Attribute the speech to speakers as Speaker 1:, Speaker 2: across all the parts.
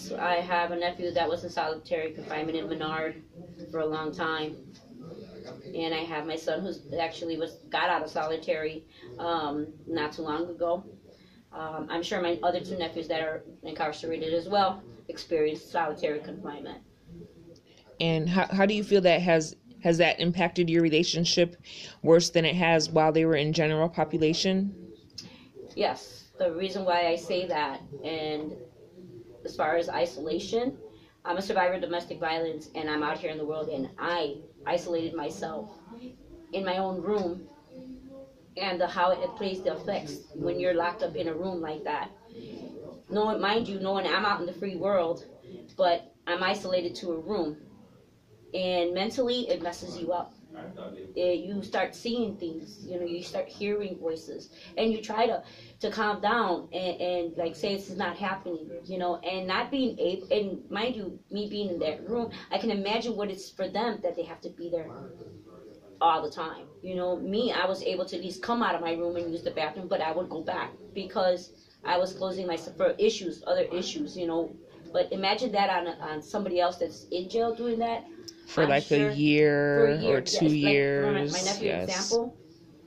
Speaker 1: Yes, I have a nephew that was in solitary confinement in Menard for a long time. And I have my son who's actually got out of solitary not too long ago. I'm sure my other two nephews that are incarcerated as well experienced solitary confinement.
Speaker 2: And how do you feel that has that impacted your relationship worse than it has while they were in general population?
Speaker 1: Yes, the reason why I say that, and as far as isolation, I'm a survivor of domestic violence, and I'm out here in the world, and I isolated myself in my own room, and how it plays the effects when you're locked up in a room like that. Knowing, mind you, knowing I'm out in the free world, but I'm isolated to a room, and mentally it messes you up. You start seeing things, you start hearing voices, and you try to calm down and like say this is not happening, and not being able, and mind you, me being in that room, I can imagine what it's for them that they have to be there all the time. Me, I was able to at least come out of my room and use the bathroom, but I would go back because I was closing myself for other issues, But imagine that on somebody else that's in jail doing that.
Speaker 2: For like a year or 2 years.
Speaker 1: Like my nephew example,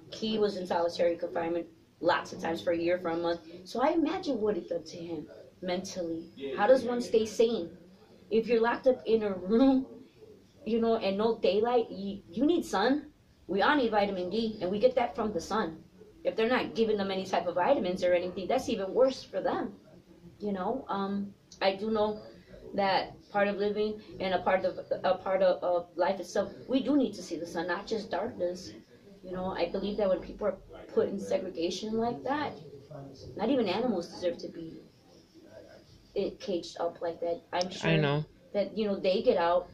Speaker 1: he was in solitary confinement lots of times for a year, for a month. So I imagine what it did to him mentally. How does one stay sane? If you're locked up in a room, and no daylight, you need sun. We all need vitamin D, and we get that from the sun. If they're not giving them any type of vitamins or anything, that's even worse for them. I do know that part of living and a part of life itself, we do need to see the sun, not just darkness. I believe that when people are put in segregation like that, not even animals deserve to be caged up like that. I'm sure
Speaker 2: I know
Speaker 1: that they get out.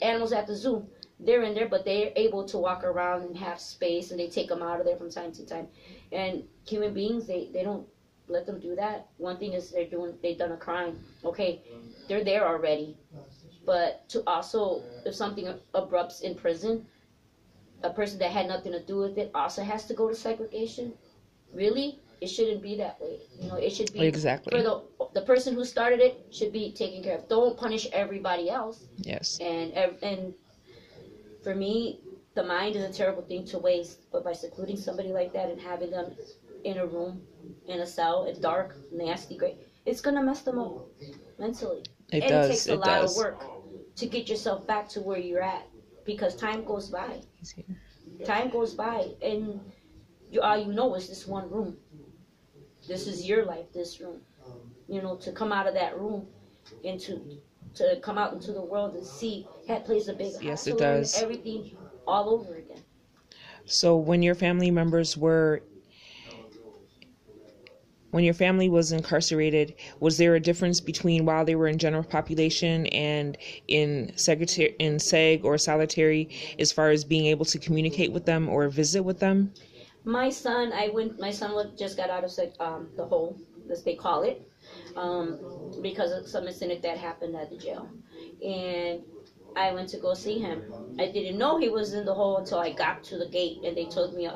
Speaker 1: Animals at the zoo, they're in there, but they're able to walk around and have space, and they take them out of there from time to time. And human beings, they don't let them do that. One thing is they've done a crime. Okay, they're there already. But to also, if something abrupts in prison, a person that had nothing to do with it also has to go to segregation. Really? It shouldn't be that way. It should be
Speaker 2: exactly
Speaker 1: for the person who started it should be taken care of. Don't punish everybody else.
Speaker 2: Yes.
Speaker 1: And for me, the mind is a terrible thing to waste. But by secluding somebody like that and having them in a room, in a cell, it's dark, nasty, great, it's gonna mess them up mentally.
Speaker 2: It does.
Speaker 1: It takes a lot of work to get yourself back to where you're at, because time goes by. Time goes by, and all you know is this one room. This is your life, this room. To come out of that room and to come out into the world and see that plays a big
Speaker 2: yes, it does.
Speaker 1: Everything all over again.
Speaker 2: So when your family was incarcerated, was there a difference between while they were in general population and in seg or solitary as far as being able to communicate with them or visit with them?
Speaker 1: My son just got out of the hole, as they call it, because of some incident that happened at the jail. And I went to go see him. I didn't know he was in the hole until I got to the gate, and they told me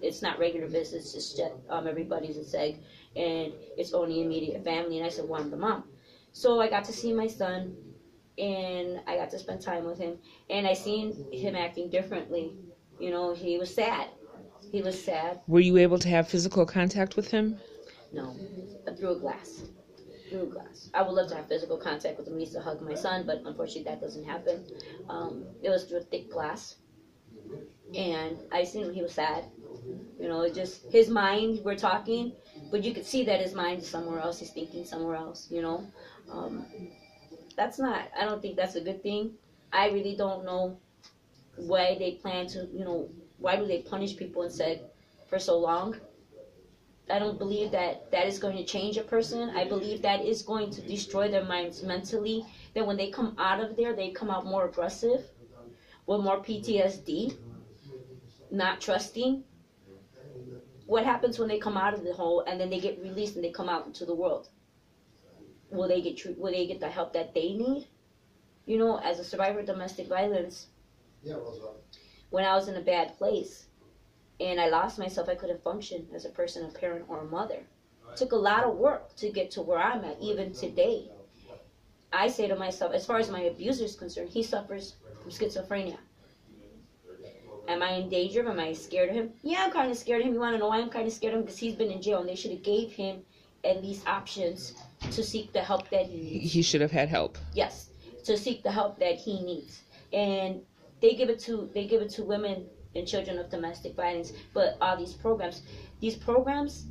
Speaker 1: it's not regular visits, it's just everybody's a seg, and it's only immediate family. And I said, well, I'm the mom. So I got to see my son, and I got to spend time with him, and I seen him acting differently. He was sad. He was sad.
Speaker 2: Were you able to have physical contact with him?
Speaker 1: No, through a glass. I would love to have physical contact with him. I used to hug my son, but unfortunately that doesn't happen. It was through a thick glass. And I seen him, he was sad. It just, his mind, we're talking, but you could see that his mind is somewhere else. He's thinking somewhere else, I don't think that's a good thing. I really don't know why they plan to, why do they punish people and said for so long? I don't believe that is going to change a person. I believe that is going to destroy their minds mentally. That when they come out of there, they come out more aggressive, with more PTSD, not trusting. What happens when they come out of the hole and then they get released and they come out into the world? Will they get the help that they need? As a survivor of domestic violence, when I was in a bad place and I lost myself, I couldn't function as a person, a parent, or a mother. It took a lot of work to get to where I'm at, even today. I say to myself, as far as my abuser is concerned, he suffers from schizophrenia. Am I in danger? Am I scared of him? Yeah, I'm kind of scared of him. You want to know why I'm kind of scared of him? Because he's been in jail, and they should have gave him at least options to seek the help that he needs.
Speaker 2: He should have had help.
Speaker 1: Yes, to seek the help that he needs. And they give it to women and children of domestic violence. But all these programs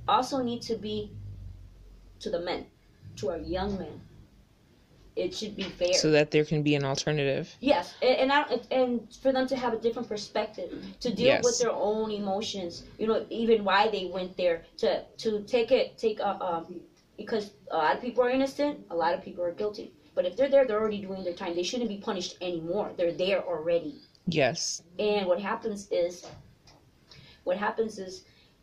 Speaker 1: also need to be to the men, to our young men. It should be fair,
Speaker 2: so that there can be an alternative.
Speaker 1: Yes, and for them to have a different perspective, to deal with their own emotions. You know, even why they went there, to because a lot of people are innocent, a lot of people are guilty. But if they're there, they're already doing their time. They shouldn't be punished anymore. They're there already.
Speaker 2: Yes.
Speaker 1: And what happens is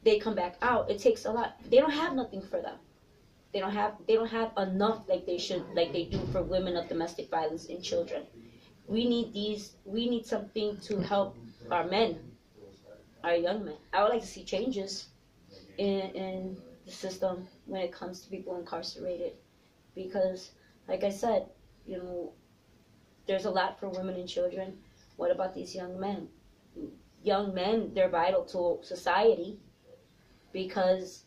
Speaker 1: they come back out. It takes a lot. They don't have nothing for them. They don't have enough like they do for women of domestic violence and children. We need something to help our men, our young men. I would like to see changes in the system when it comes to people incarcerated, because like I said, you know, there's a lot for women and children. What about these young men? Young men, they're vital to society, because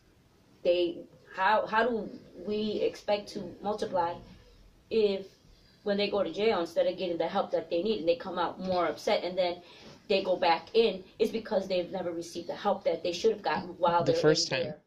Speaker 1: how do we expect to multiply if when they go to jail, instead of getting the help that they need, and they come out more upset, and then they go back in, it's because they've never received the help that they should have gotten while they're
Speaker 2: the first
Speaker 1: in
Speaker 2: time.
Speaker 1: there.